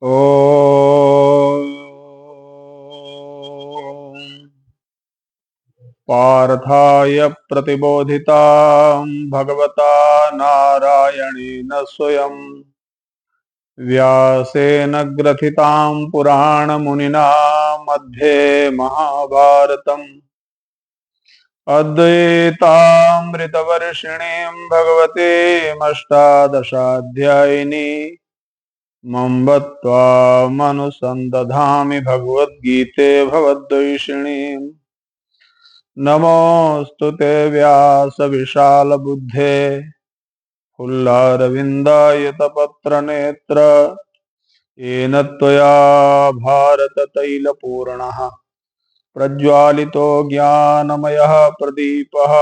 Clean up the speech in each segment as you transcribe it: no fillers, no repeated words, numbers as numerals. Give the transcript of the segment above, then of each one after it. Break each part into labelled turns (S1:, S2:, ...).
S1: ॐ पार्थाय प्रतिबोधितां भगवता नारायणेन स्वयं व्यासेन ग्रथितां पुराणमुनिना मध्ये महाभारतम् अद्वैतामृतवर्षिणीं भगवतीमष्टादशाध्यायिनी मम्बत्वामनुसन्दधामि भगवद्गीते भवद्वेषिणीम् नमोऽस्तु ते व्यासविशालबुद्धे फुल्लारविन्दायतपत्रनेत्र येन त्वया भारततैलपूर्णः प्रज्वालितो ज्ञानमयः प्रदीपः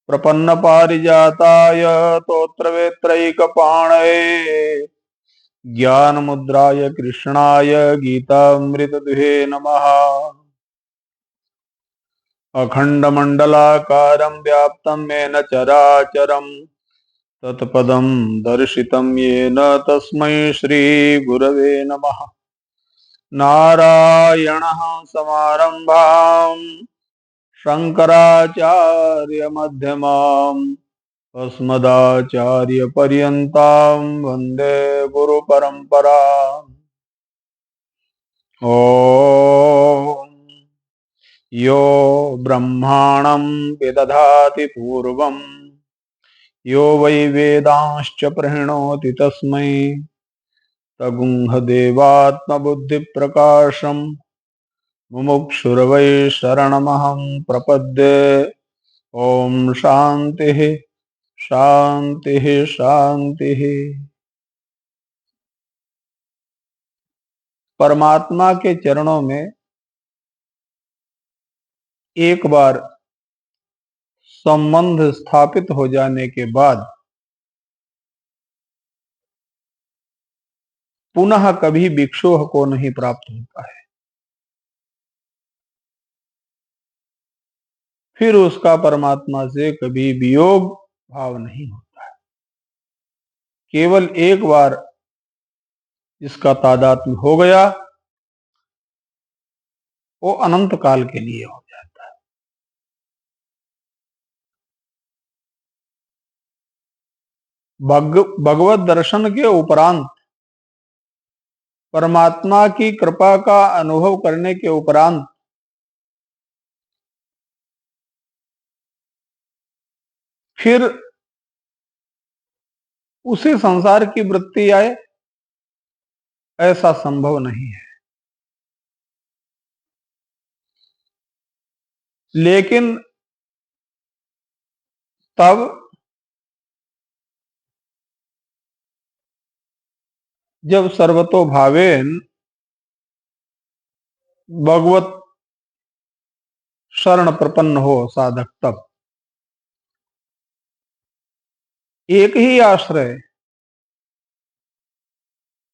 S1: प्रपन्नपारिजाताय तोत्रवेत्रैकपाणये ज्ञानमुद्राय कृष्णाय गीतामृतदुहे नमः। अखण्डमण्डलाकारं व्याप्तं येन चराचरं तत्पदं दर्शितं येन तस्मै श्रीगुरवे नमः। नारायणः समारम्भां शङ्कराचार्यमध्यमाम् अस्मदाचार्यपर्यन्तां वन्दे गुरुपरम्पराम्। ॐ यो ब्रह्माणं विदधाति पूर्वं यो वै वेदांश्च प्रणोति तस्मै तगुंहदेवात्मबुद्धिप्रकाशं मुमुक्षुर्वै शरणमहं प्रपद्ये। ओम शांति शांति शांति। परमात्मा के चरणों में एक बार संबंध स्थापित हो जाने के बाद पुनः कभी विक्षोभ को नहीं प्राप्त होता है। फिर उसका परमात्मा से कभी वियोग भाव नहीं होता है। केवल एक बार इसका तादात्म्य हो गया, वो अनंत काल के लिए हो जाता है। भगवत दर्शन के उपरांत, परमात्मा की कृपा का अनुभव करने के उपरांत फिर उसी संसार की वृत्ति आए, ऐसा संभव नहीं है। लेकिन तब जब सर्वतो भावेन भगवत शरण प्रपन्न हो साधक, तब एक ही आश्रय,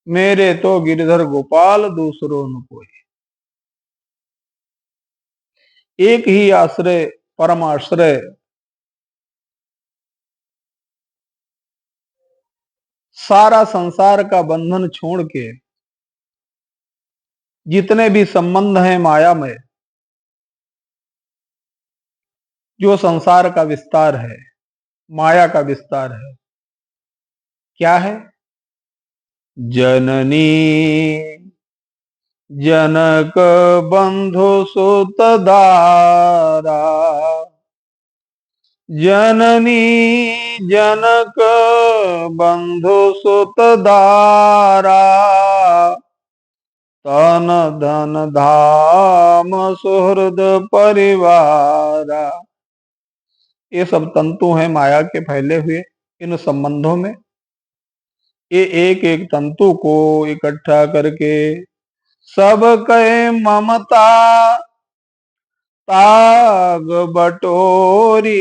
S1: मेरे तो गिरधर गोपाल दूसरों न कोई। एक ही आश्रय, परम आश्रय, सारा संसार का बंधन छोड़ के जितने भी संबंध हैं माया में, जो संसार का विस्तार है, माया का विस्तार है, क्या है? जननी जनक बंधु सुत दारा, जननी जनक बंधु सुत दारा, तन धन धाम सुहृद परिवारा। ये सब तंतु हैं माया के फैले हुए। इन संबंधों में ये एक एक तंतु को इकट्ठा करके सब कहे ममता ताग बटोरी,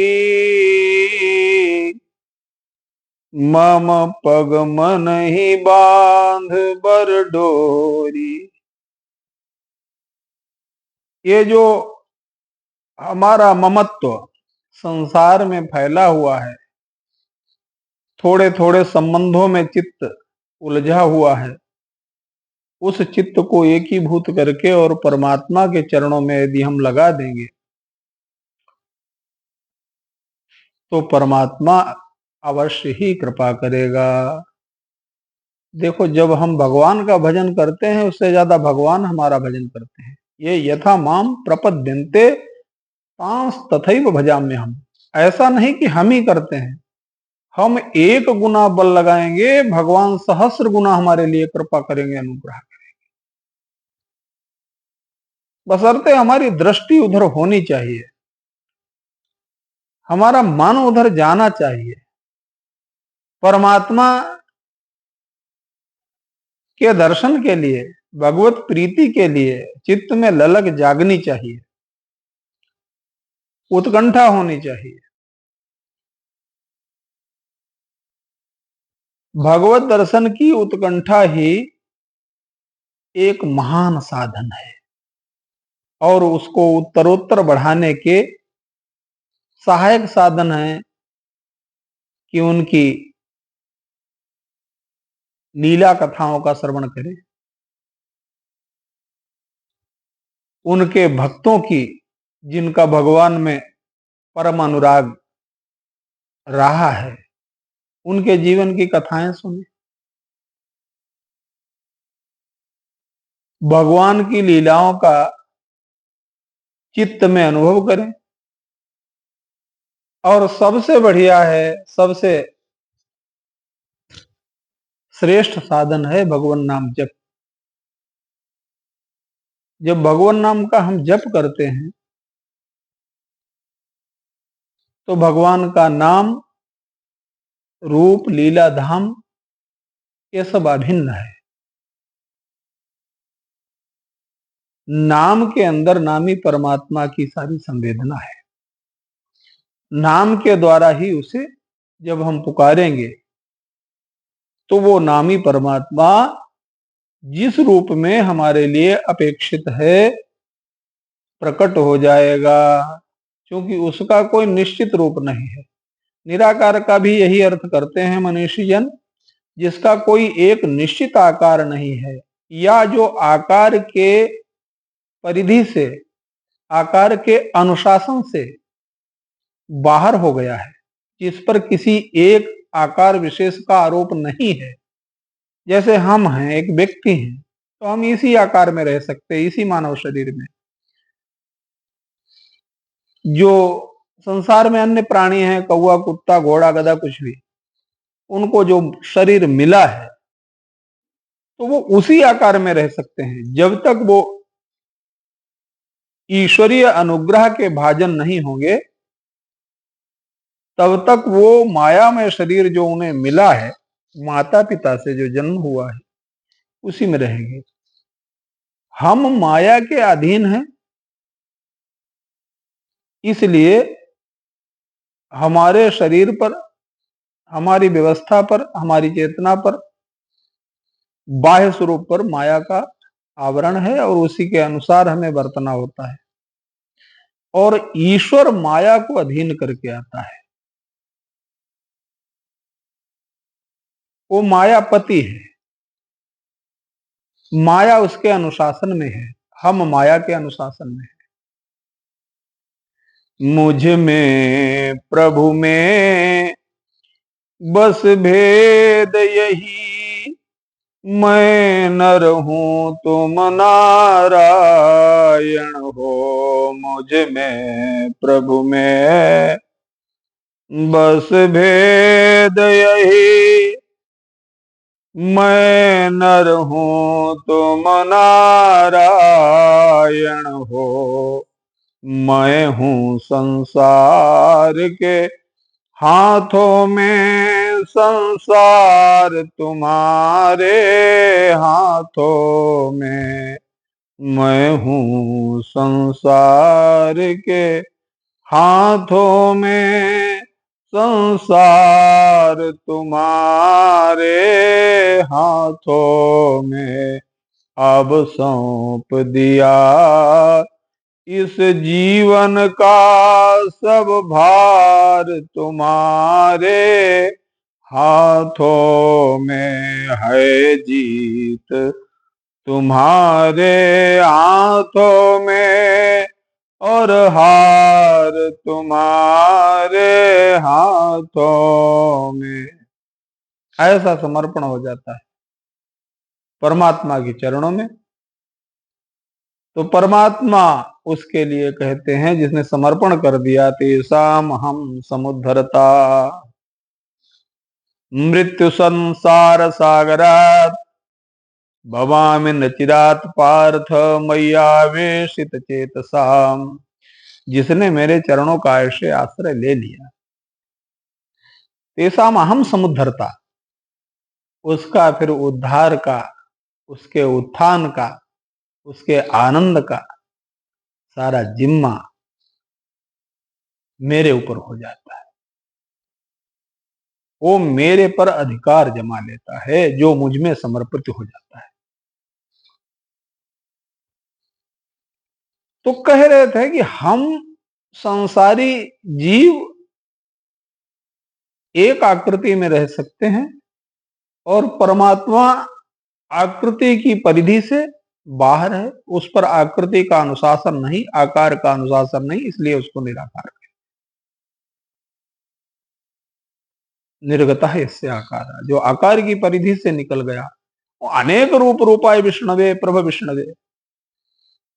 S1: मम पग मन ही बांध बर डोरी। ये जो हमारा ममत्व संसार में फैला हुआ है, थोड़े थोड़े संबंधों में चित्त उलझा हुआ है, उस चित्त को एकीभूत करके और परमात्मा के चरणों में यदि हम लगा देंगे तो परमात्मा अवश्य ही कृपा करेगा। देखो, जब हम भगवान का भजन करते हैं उससे ज्यादा भगवान हमारा भजन करते हैं। ये यथा माम प्रपद्यन्ते तांस तथैव भजाम्य हम। ऐसा नहीं कि हम ही करते हैं, हम एक गुना बल लगाएंगे, भगवान सहस्र गुना हमारे लिए कृपा करेंगे, अनुग्रह। बशर्ते हमारी दृष्टि उधर होनी चाहिए, हमारा मन उधर जाना चाहिए। परमात्मा के दर्शन के लिए, भगवत प्रीति के लिए चित्त में ललक जागनी चाहिए, उत्कंठा होनी चाहिए। भगवत दर्शन की उत्कंठा ही एक महान साधन है और उसको उत्तरोत्तर बढ़ाने के सहायक साधन है कि उनकी लीला कथाओं का श्रवण करें, उनके भक्तों की, जिनका भगवान में परम अनुराग रहा है, उनके जीवन की कथाएं सुने, भगवान की लीलाओं का चित्त में अनुभव करें। और सबसे बढ़िया है, सबसे श्रेष्ठ साधन है भगवान नाम जप। जब भगवान नाम का हम जप करते हैं तो भगवान का नाम, रूप, लीला, धाम ये सब अभिन्न है। नाम के अंदर नामी परमात्मा की सारी संवेदना है। नाम के द्वारा ही उसे जब हम पुकारेंगे तो वो नामी परमात्मा जिस रूप में हमारे लिए अपेक्षित है प्रकट हो जाएगा, क्योंकि उसका कोई निश्चित रूप नहीं है। निराकार का भी यही अर्थ करते हैं मनीषी जन, जिसका कोई एक निश्चित आकार नहीं है, या जो आकार के परिधि से, आकार के अनुशासन से बाहर हो गया है, जिस पर किसी एक आकार विशेष का आरोप नहीं है। जैसे हम हैं, एक व्यक्ति हैं, तो हम इसी आकार में रह सकते हैं, इसी मानव शरीर में। जो संसार में अन्य प्राणी हैं, कौवा, कुत्ता, घोड़ा, गधा, कुछ भी, उनको जो शरीर मिला है तो वो उसी आकार में रह सकते हैं। जब तक वो ईश्वरीय अनुग्रह के भाजन नहीं होंगे तब तक वो मायामय शरीर जो उन्हें मिला है, माता पिता से जो जन्म हुआ है, उसी में रहेंगे। हम माया के अधीन हैं, इसलिए हमारे शरीर पर, हमारी व्यवस्था पर, हमारी चेतना पर, बाह्य स्वरूप पर माया का आवरण है और उसी के अनुसार हमें बरतना होता है। और ईश्वर माया को अधीन करके आता है, वो मायापति है, माया उसके अनुशासन में है, हम माया के अनुशासन में है। मुझ में प्रभु में बस भेद यही, मैं नर हूं तुम नारायण हो। मुझ में प्रभु में बस भेद यही, मैं नर हूं तुम नारायण हो। मैं हूं संसार के हाथों में, संसार तुम्हारे हाथों में। मैं हूं संसार के हाथों में, संसार तुम्हारे हाथों में। अब सौंप दिया इस जीवन का सब भार तुम्हारे हाथों में है जीत तुम्हारे हाथों में, और हार तुम्हारे हाथों में। ऐसा समर्पण हो जाता है परमात्मा के चरणों में, तो परमात्मा उसके लिए कहते हैं जिसने समर्पण कर दिया, तेषाम हम समुद्धरता मृत्यु संसार सागरात भवामि न चिरात पार्थ मय्यावेशित चेतसाम। जिसने मेरे चरणों का ऐसे आश्रय ले लिया, तेषाम अहम समुद्धरता, उसका फिर उद्धार का, उसके उत्थान का, उसके आनंद का सारा जिम्मा मेरे ऊपर हो जाता है। वो मेरे पर अधिकार जमा लेता है जो मुझ में समर्पित हो जाता है। तो कह रहे थे कि हम संसारी जीव एक आकृति में रह सकते हैं और परमात्मा आकृति की परिधि से बाहर है, उस पर आकृति का अनुशासन नहीं, आकार का अनुशासन नहीं, इसलिए उसको निराकार निर्गता है। इससे आकार, जो आकार की परिधि से निकल गया, वो अनेक रूप रूपाय विष्णवे प्रभ विष्णवे।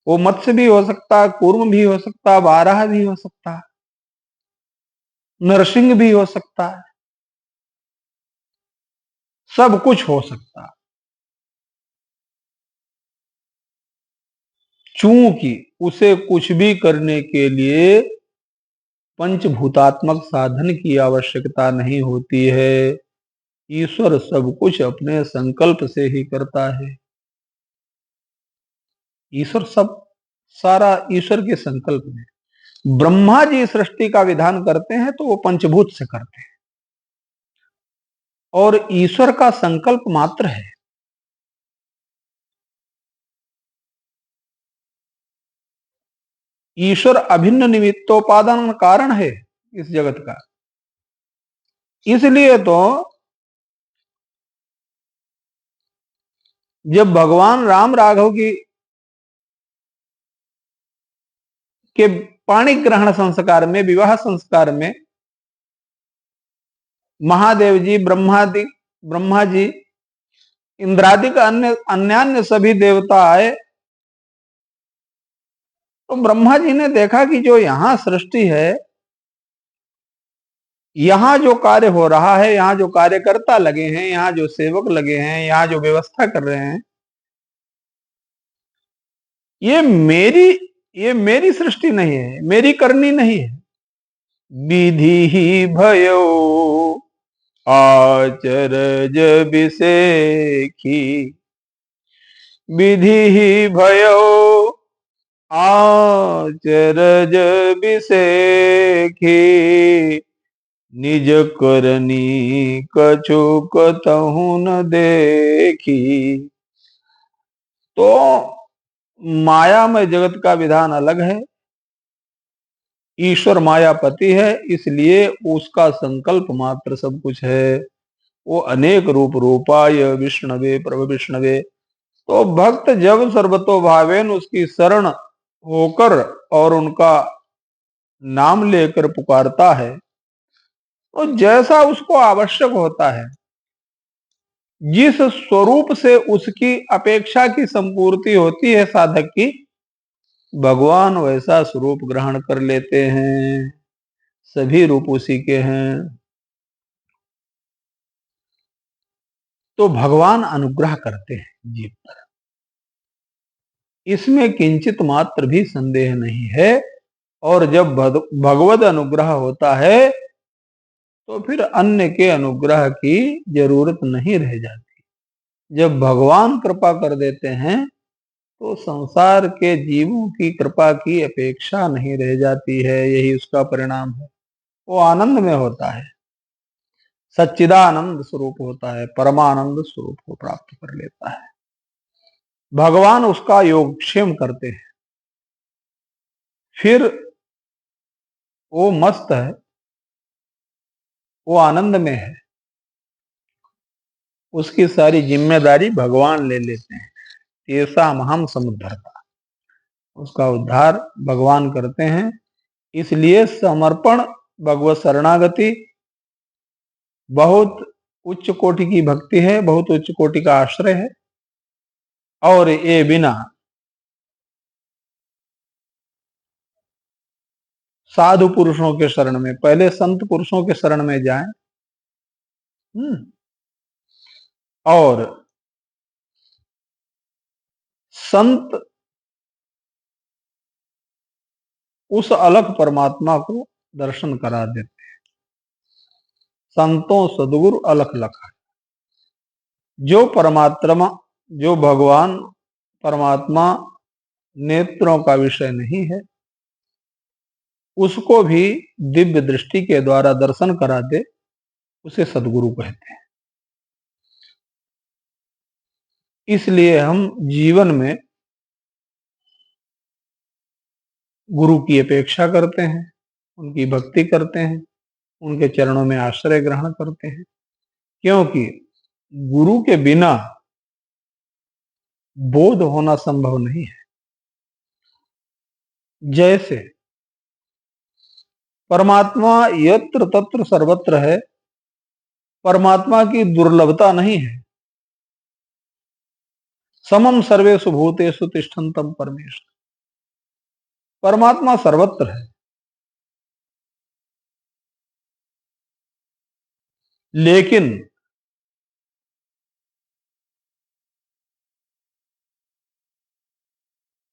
S1: वो मत्स्य भी हो सकता, कूर्म भी हो सकता, बारह भी हो सकता, नरसिंह भी हो सकता है, सब कुछ हो सकता। चूंकि उसे कुछ भी करने के लिए पंचभूतात्मक साधन की आवश्यकता नहीं होती है, ईश्वर सब कुछ अपने संकल्प से ही करता है। ईश्वर सब, सारा ईश्वर के संकल्प में। ब्रह्मा जी सृष्टि का विधान करते हैं तो वो पंचभूत से करते हैं, और ईश्वर का संकल्प मात्र है। ईश्वर अभिन्न निमित्तोपादान कारण है इस जगत का। इसलिए तो जब भगवान राम राघव की के पाणी ग्रहण संस्कार में, विवाह संस्कार में, महादेव जी, ब्रह्मा जी, इंद्रादिक अन्य अन्यान्य सभी देवता आए, तो ब्रह्मा जी ने देखा कि जो यहां सृष्टि है, यहां जो कार्य हो रहा है, यहां जो कार्यकर्ता लगे हैं, यहां जो सेवक लगे हैं, यहां जो व्यवस्था कर रहे हैं, ये मेरी ये मेरी सृष्टि नहीं है, मेरी करनी नहीं है। विधि ही भयो आचरज विसेखी, विधि ही भयो आचरज विसेखी, निज करनी कछु कतहु न देखी। तो माया में जगत का विधान अलग है, ईश्वर मायापति है, इसलिए उसका संकल्प मात्र सब कुछ है। वो अनेक रूप रूपाय विष्णवे प्रभ विष्णवे। तो भक्त जब सर्वतो भावेन उसकी शरण होकर और उनका नाम लेकर पुकारता है, तो जैसा उसको आवश्यक होता है, जिस स्वरूप से उसकी अपेक्षा की संपूर्ति होती है साधक की, भगवान वैसा स्वरूप ग्रहण कर लेते हैं। सभी रूप उसी के हैं। तो भगवान अनुग्रह करते हैं जीव पर, इसमें किंचित मात्र भी संदेह नहीं है। और जब भगवद अनुग्रह होता है तो फिर अन्य के अनुग्रह की जरूरत नहीं रह जाती। जब भगवान कृपा कर देते हैं तो संसार के जीवों की कृपा की अपेक्षा नहीं रह जाती है। यही उसका परिणाम है। वो आनंद में होता है, सच्चिदानंद स्वरूप होता है, परमानंद स्वरूप को प्राप्त कर लेता है। भगवान उसका योगक्षेम करते हैं, फिर वो मस्त है, वो आनंद में है। उसकी सारी जिम्मेदारी भगवान ले लेते हैं। तेषाम अहम समुद्धरता, उसका उद्धार भगवान करते हैं। इसलिए समर्पण, भगवत शरणागति बहुत उच्च कोटि की भक्ति है, बहुत उच्च कोटि का आश्रय है। और ये बिना साधु पुरुषों के शरण में, पहले संत पुरुषों के शरण में जाएं। और संत उस अलग परमात्मा को दर्शन करा देते। संतों सदगुरु अलख लखा, जो परमात्मा, जो भगवान परमात्मा नेत्रों का विषय नहीं है, उसको भी दिव्य दृष्टि के द्वारा दर्शन करा दे, उसे सदगुरु कहते हैं। इसलिए हम जीवन में गुरु की अपेक्षा करते हैं, उनकी भक्ति करते हैं, उनके चरणों में आश्रय ग्रहण करते हैं, क्योंकि गुरु के बिना बोध होना संभव नहीं है। जैसे परमात्मा यत्र तत्र सर्वत्र है, परमात्मा की दुर्लभता नहीं है। समम सर्वेषु भूतेषु तिष्ठन्तम परमेश्वर, परमात्मा सर्वत्र है। लेकिन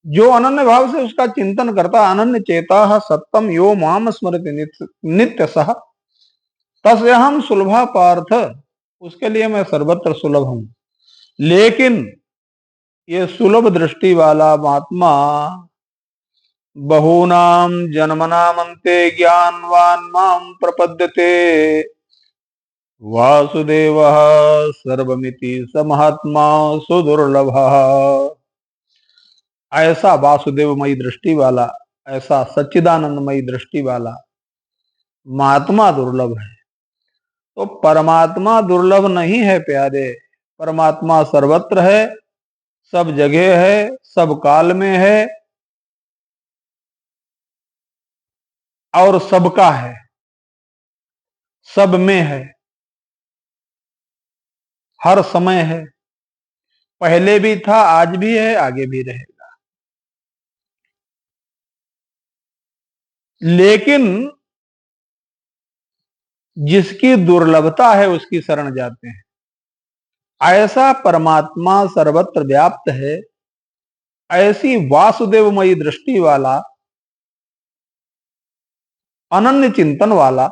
S1: जो अनन्य भाव से उसका चिंतन करता, अनन्य चेता सत्तम यो माम स्मरति नित्य सह तस्यहम सुलभा पार्थ, उसके लिए मैं सर्वत्र सुलभ हूं। लेकिन ये सुलभ दृष्टि वाला महात्मा बहूनाम जन्मनामन्ते ज्ञानवान माम प्रपद्यते वासुदेवः सर्वमिति स महात्मा सुदुर्लभः। ऐसा वासुदेवमयी दृष्टि वाला, ऐसा सच्चिदानंदमयी दृष्टि वाला महात्मा दुर्लभ है। तो परमात्मा दुर्लभ नहीं है प्यारे, परमात्मा सर्वत्र है, सब जगह है, सब काल में है और सबका है, सब में है, हर समय है, पहले भी था, आज भी है, आगे भी रहेगा। लेकिन जिसकी दुर्लभता है उसकी शरण जाते हैं। ऐसा परमात्मा सर्वत्र व्याप्त है, ऐसी वासुदेवमयी दृष्टि वाला, अनन्य चिंतन वाला,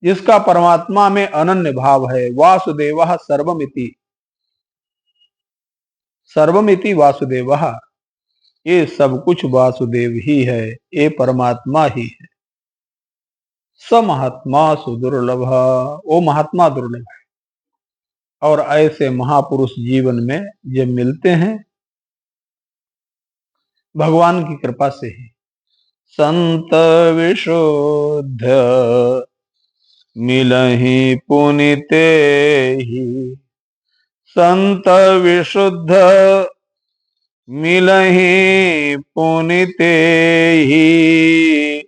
S1: जिसका परमात्मा में अनन्य भाव है। वासुदेवः सर्वमिति, सर्वमिति वासुदेवः, ये सब कुछ वासुदेव ही है, ये परमात्मा ही है। स महात्मा सुदुर्लभ, वो महात्मा दुर्लभ है। और ऐसे महापुरुष जीवन में जब मिलते हैं भगवान की कृपा से ही, संत विशुद्ध मिलहि पुनिते ही, संत विशुद्ध मिलहि पुनिते ही,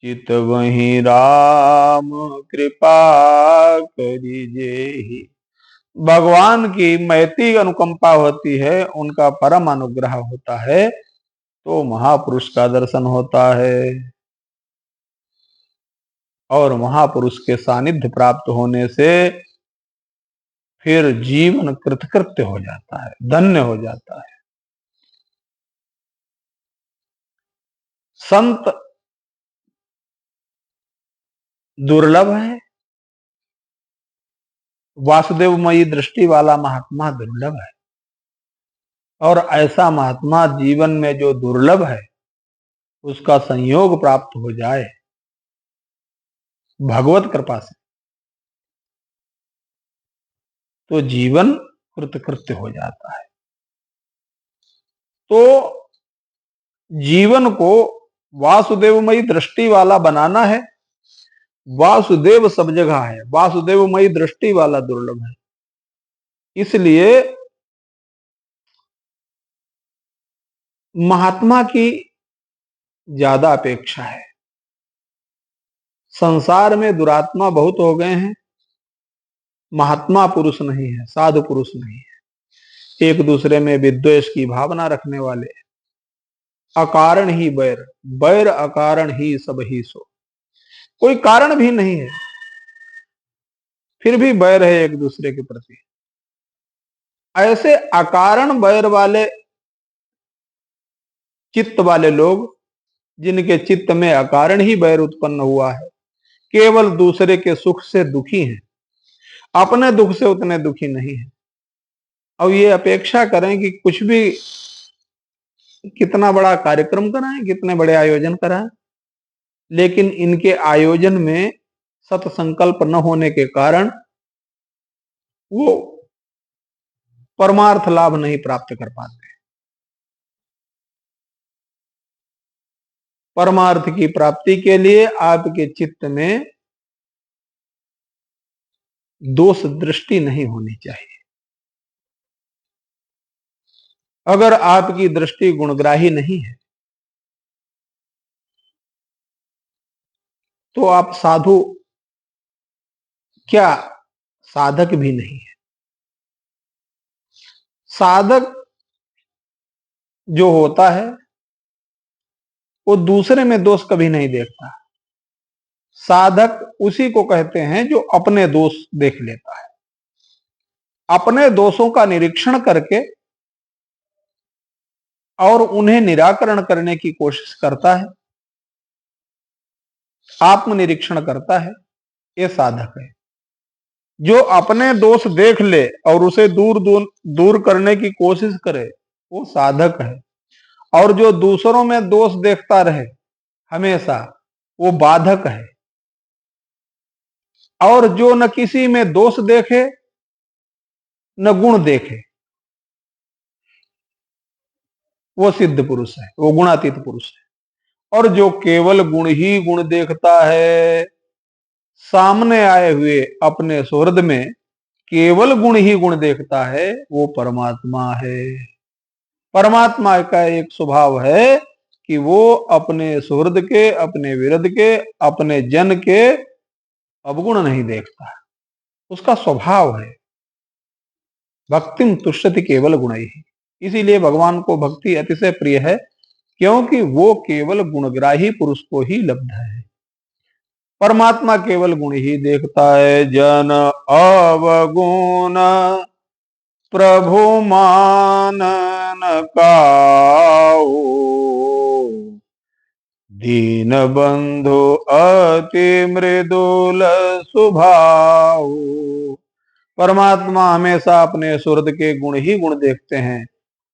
S1: चित वही राम कृपा करिजे ही। भगवान की महती अनुकंपा होती है, उनका परम अनुग्रह होता है, तो महापुरुष का दर्शन होता है। और महापुरुष के सानिध्य प्राप्त होने से फिर जीवन कृतकृत्य हो जाता है, धन्य हो जाता है। संत दुर्लभ है, वासुदेवमयी दृष्टि वाला महात्मा दुर्लभ है। और ऐसा महात्मा जीवन में जो दुर्लभ है, उसका संयोग प्राप्त हो जाए भगवत कृपा से, तो जीवन कृतकृत्य हो जाता है। तो जीवन को वासुदेवमयी दृष्टि वाला बनाना है, वासुदेव सब जगह है, वासुदेवमयी दृष्टि वाला दुर्लभ है। इसलिए महात्मा की ज्यादा अपेक्षा है। संसार में दुरात्मा बहुत हो गए हैं, महात्मा पुरुष नहीं है, साधु पुरुष नहीं है। एक दूसरे में विद्वेष की भावना रखने वाले, अकारण ही बैर, बैर अकारण ही सब ही सो। कोई कारण भी नहीं है, फिर भी बैर है एक दूसरे के प्रति। ऐसे अकारण बैर वाले चित्त वाले लोग, जिनके चित्त में अकारण ही बैर उत्पन्न हुआ है, केवल दूसरे के सुख से दुखी हैं, अपने दुख से उतने दुखी नहीं है। अब ये अपेक्षा करें कि कुछ भी, कितना बड़ा कार्यक्रम कराएं, कितने बड़े आयोजन कराएं, लेकिन इनके आयोजन में सत संकल्प न होने के कारण वो परमार्थ लाभ नहीं प्राप्त कर पाते। परमार्थ की प्राप्ति के लिए आपके चित्त में दोष दृष्टि नहीं होनी चाहिए। अगर आपकी दृष्टि गुणग्राही नहीं है तो आप साधु क्या, साधक भी नहीं है। साधक जो होता है वो दूसरे में दोष कभी नहीं देखता। साधक उसी को कहते हैं जो अपने दोष देख लेता है, अपने दोषों का निरीक्षण करके और उन्हें निराकरण करने की कोशिश करता है, आत्मनिरीक्षण करता है, ये साधक है। जो अपने दोष देख ले और उसे दूर दूर दूर करने की कोशिश करे, वो साधक है। और जो दूसरों में दोष देखता रहे हमेशा, वो बाधक है। और जो न किसी में दोष देखे न गुण देखे, वो सिद्ध पुरुष है, वो गुणातीत पुरुष है। और जो केवल गुण ही गुण देखता है, सामने आए हुए अपने सुहृद में केवल गुण ही गुण देखता है, वो परमात्मा है। परमात्मा का एक स्वभाव है कि वो अपने सुहृद के, अपने विरध के, अपने जन के अवगुण नहीं देखता, उसका स्वभाव है। भक्तिम तुष्यति केवल गुण ही। इसीलिए भगवान को भक्ति अतिशय प्रिय है, क्योंकि वो केवल गुणग्राही पुरुष को ही लब्ध है। परमात्मा केवल गुण ही देखता है। जन अवगुण प्रभु मानन काऊ, दीन बंधु अति मृदुल स्वभाव। परमात्मा हमेशा अपने सुहृद के गुण ही गुण देखते हैं,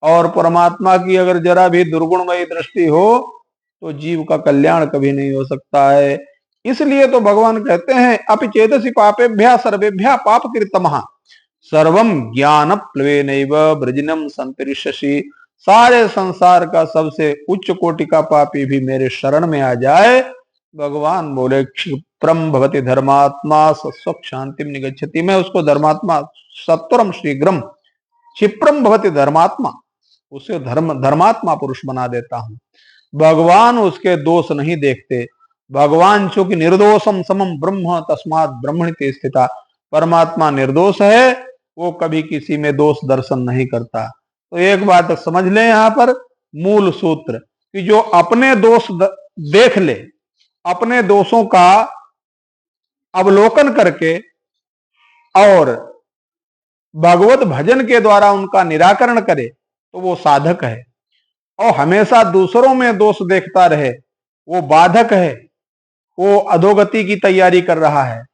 S1: और परमात्मा की अगर जरा भी दुर्गुणमयी दृष्टि हो तो जीव का कल्याण कभी नहीं हो सकता है। इसलिए तो भगवान कहते हैं, अपि चेतसि पापेभ्यः सर्वेभ्यः पापकृतमः सर्वम ज्ञान प्लवेनैव वृजिनम संतरिष्यसि। सारे संसार का सबसे उच्च कोटि का पापी भी मेरे शरण में आ जाए, भगवान बोले क्षिप्रम भवति धर्मात्मा सत्स्व शांतिम निगच्छति। मैं उसको धर्मात्मा सत्वरम शीघ्रम क्षिप्रम भवति धर्मात्मा, उसे धर्मात्मा पुरुष बना देता हूं। भगवान उसके दोष नहीं देखते। भगवान चूंकि निर्दोषम समम ब्रह्म तस्मात् ब्रह्मणि ते स्थिता। परमात्मा निर्दोष है, वो कभी किसी में दोष दर्शन नहीं करता। तो एक बात समझ लें यहां पर मूल सूत्र, कि जो अपने दोष देख ले, अपने दोषों का अवलोकन करके और भगवत भजन के द्वारा उनका निराकरण करे, तो वो साधक है। और हमेशा दूसरों में दोष देखता रहे, वो बाधक है, वो अधोगति की तैयारी कर रहा है।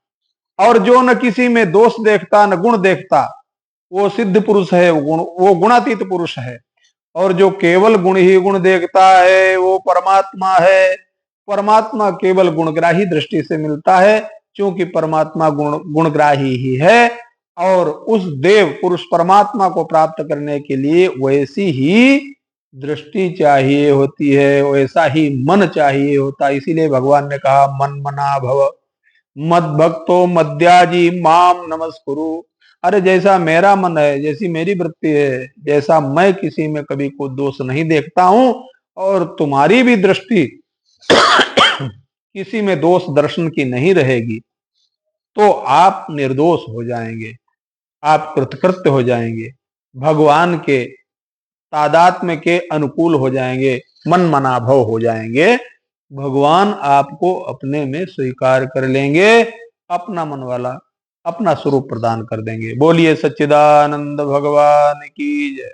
S1: और जो न किसी में दोष देखता न गुण देखता, वो सिद्ध पुरुष है, वो गुणातीत पुरुष है। और जो केवल गुण ही गुण देखता है, वो परमात्मा है। परमात्मा केवल गुणग्राही दृष्टि से मिलता है, क्योंकि परमात्मा गुणग्राही ही है। और उस देव पुरुष परमात्मा को प्राप्त करने के लिए वैसी ही दृष्टि चाहिए होती है, वैसा ही मन चाहिए होता है। इसीलिए भगवान ने कहा मन मना भव, मद भक्तो मद्याजी माम नमस्कुरु। अरे जैसा मेरा मन है, जैसी मेरी वृत्ति है, जैसा मैं किसी में कभी कोई दोष नहीं देखता हूं, और तुम्हारी भी दृष्टि किसी में दोष दर्शन की नहीं रहेगी, तो आप निर्दोष हो जाएंगे, आप कृतकृत्य हो जाएंगे, भगवान के तादात्म्य के अनुकूल हो जाएंगे, मन मनाभव हो जाएंगे। भगवान आपको अपने में स्वीकार कर लेंगे, अपना मन वाला अपना स्वरूप प्रदान कर देंगे। बोलिए सच्चिदानंद भगवान की जय।